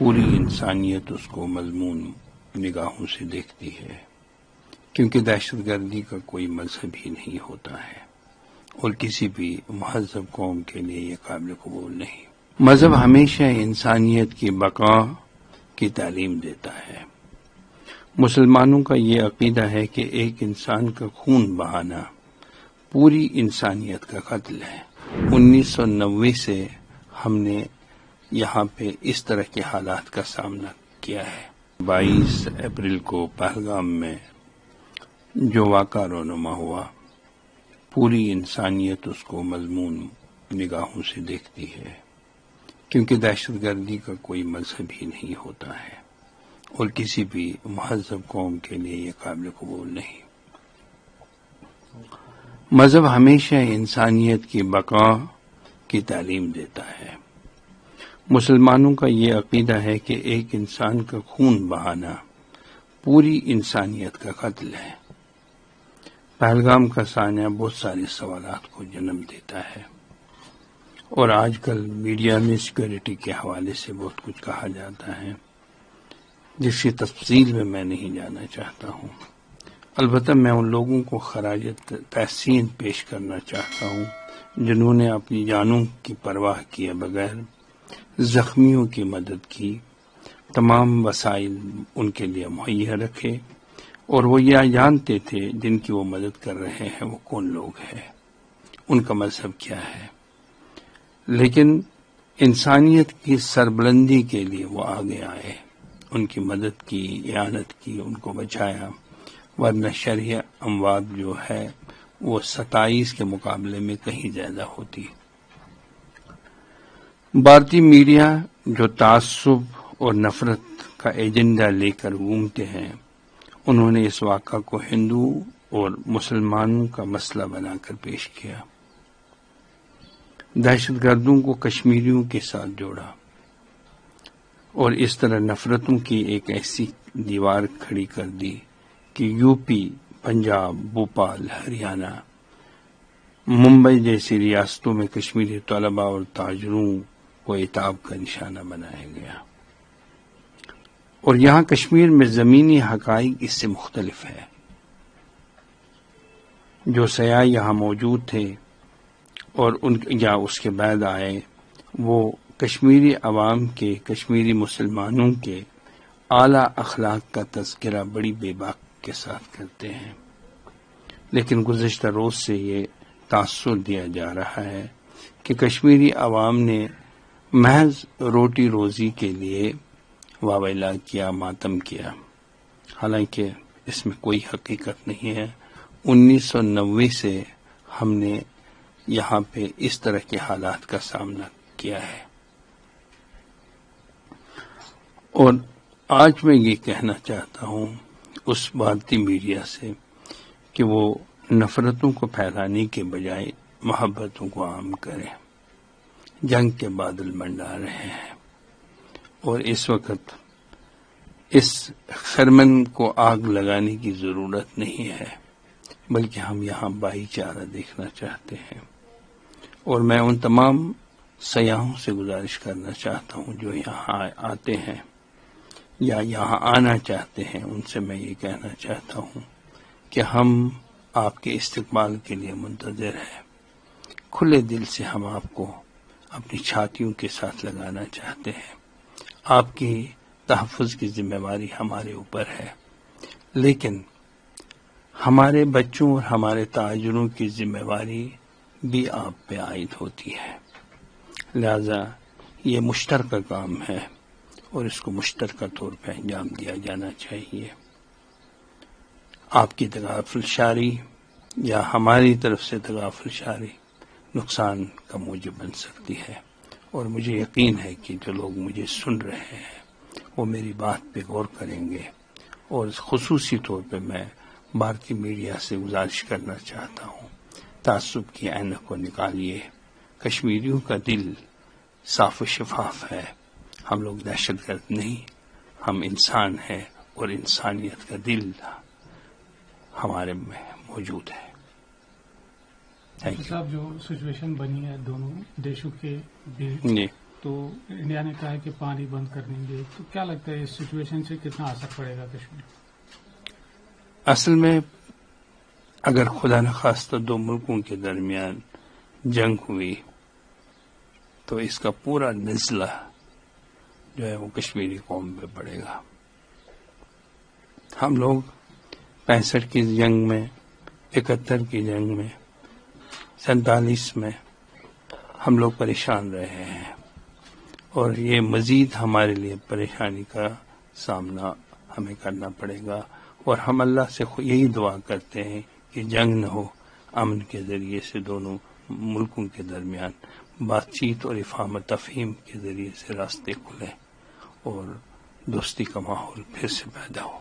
پوری انسانیت اس کو مضمون نگاہوں سے دیکھتی ہے، کیونکہ دہشت گردی کا کوئی مذہب ہی نہیں ہوتا ہے اور کسی بھی مہذب قوم کے لیے یہ قابل قبول نہیں۔ مذہب ہمیشہ انسانیت کی بقا کی تعلیم دیتا ہے۔ مسلمانوں کا یہ عقیدہ ہے کہ ایک انسان کا خون بہانا پوری انسانیت کا قتل ہے۔ 1990 سے ہم نے یہاں پہ اس طرح کے حالات کا سامنا کیا ہے۔ 22 اپریل کو پہلگام میں جو واقعہ رونما ہوا، پوری انسانیت اس کو مضمون نگاہوں سے دیکھتی ہے، کیونکہ دہشت گردی کا کوئی مذہب ہی نہیں ہوتا ہے اور کسی بھی مہذب قوم کے لیے یہ قابل قبول نہیں۔ مذہب ہمیشہ انسانیت کی بقا کی تعلیم دیتا ہے۔ مسلمانوں کا یہ عقیدہ ہے کہ ایک انسان کا خون بہانا پوری انسانیت کا قتل ہے۔ پہلگام کا سانحہ بہت سارے سوالات کو جنم دیتا ہے، اور آج کل میڈیا میں سیکورٹی کے حوالے سے بہت کچھ کہا جاتا ہے، جس کی تفصیل میں نہیں جانا چاہتا ہوں۔ البتہ میں ان لوگوں کو خراج تحسین پیش کرنا چاہتا ہوں جنہوں نے اپنی جانوں کی پرواہ کیے بغیر زخمیوں کی مدد کی، تمام وسائل ان کے لیے مہیا رکھے، اور وہ یہ جانتے تھے جن کی وہ مدد کر رہے ہیں وہ کون لوگ ہیں، ان کا مذہب کیا ہے، لیکن انسانیت کی سربلندی کے لیے وہ آگے آئے، ان کی مدد کی، اعانت کی، ان کو بچایا، ورنہ شرح اموات جو ہے وہ 27 کے مقابلے میں کہیں زیادہ ہوتی۔ بھارتی میڈیا جو تعصب اور نفرت کا ایجنڈا لے کر گھومتے ہیں، انہوں نے اس واقعہ کو ہندو اور مسلمانوں کا مسئلہ بنا کر پیش کیا، دہشت گردوں کو کشمیریوں کے ساتھ جوڑا، اور اس طرح نفرتوں کی ایک ایسی دیوار کھڑی کر دی کہ یو پی، پنجاب، بھوپال، ہریانہ، ممبئی جیسی ریاستوں میں کشمیری طلباء اور تاجروں کو عتاب کا نشانہ بنایا گیا، اور یہاں کشمیر میں زمینی حقائق اس سے مختلف ہے۔ جو سیاح یہاں موجود تھے اور یا اس کے بعد آئے، وہ کشمیری عوام کے، کشمیری مسلمانوں کے اعلیٰ اخلاق کا تذکرہ بڑی بے باک کے ساتھ کرتے ہیں، لیکن گزشتہ روز سے یہ تاثر دیا جا رہا ہے کہ کشمیری عوام نے محض روٹی روزی کے لیے واویلا کیا، ماتم کیا، حالانکہ اس میں کوئی حقیقت نہیں ہے۔ 1990 سے ہم نے یہاں پہ اس طرح کے حالات کا سامنا کیا ہے، اور آج میں یہ کہنا چاہتا ہوں اس بھارتی میڈیا سے کہ وہ نفرتوں کو پھیلانے کے بجائے محبتوں کو عام کریں۔ جنگ کے بادل منڈا رہے ہیں، اور اس وقت اس خرمن کو آگ لگانے کی ضرورت نہیں ہے، بلکہ ہم یہاں بھائی چارہ دیکھنا چاہتے ہیں، اور میں ان تمام سیاحوں سے گزارش کرنا چاہتا ہوں جو یہاں آتے ہیں یا یہاں آنا چاہتے ہیں، ان سے میں یہ کہنا چاہتا ہوں کہ ہم آپ کے استقبال کے لیے منتظر ہیں، کھلے دل سے ہم آپ کو اپنی چھاتیوں کے ساتھ لگانا چاہتے ہیں، آپ کی تحفظ کی ذمہ داری ہمارے اوپر ہے، لیکن ہمارے بچوں اور ہمارے تاجروں کی ذمہ داری بھی آپ پہ عائد ہوتی ہے، لہذا یہ مشترکہ کام ہے اور اس کو مشترکہ طور پہ انجام دیا جانا چاہیے۔ آپ کی تغافل شاری یا ہماری طرف سے تغافل شاری نقصان کا موجب بن سکتی ہے، اور مجھے یقین ہے کہ جو لوگ مجھے سن رہے ہیں وہ میری بات پہ غور کریں گے، اور خصوصی طور پہ میں بھارتی میڈیا سے گزارش کرنا چاہتا ہوں، تعصب کی عینک کو نکالیے، کشمیریوں کا دل صاف و شفاف ہے، ہم لوگ دہشت گرد نہیں، ہم انسان ہیں، اور انسانیت کا دل ہمارے میں موجود ہے۔ صاحب جو سچویشن بنی ہے دونوں دیشوں کے بیچ، جی تو انڈیا نے کہا ہے کہ پانی بند کر دیں گے، تو کیا لگتا ہے اس سچویشن سے کتنا اثر پڑے گا کشمیر؟ اصل میں اگر خدا نخواستہ دو ملکوں کے درمیان جنگ ہوئی تو اس کا پورا نزلہ جو ہے وہ کشمیری قوم پہ پڑے گا. ہم لوگ 65 کی جنگ میں، 71 کی جنگ میں، 47 میں ہم لوگ پریشان رہے ہیں، اور یہ مزید ہمارے لیے پریشانی کا سامنا ہمیں کرنا پڑے گا. اور ہم اللہ سے یہی دعا کرتے ہیں کہ جنگ نہ ہو، امن کے ذریعے سے دونوں ملکوں کے درمیان بات چیت اور افہام و تفہیم کے ذریعے سے راستے کھلیں اور دوستی کا ماحول پھر سے پیدا ہو.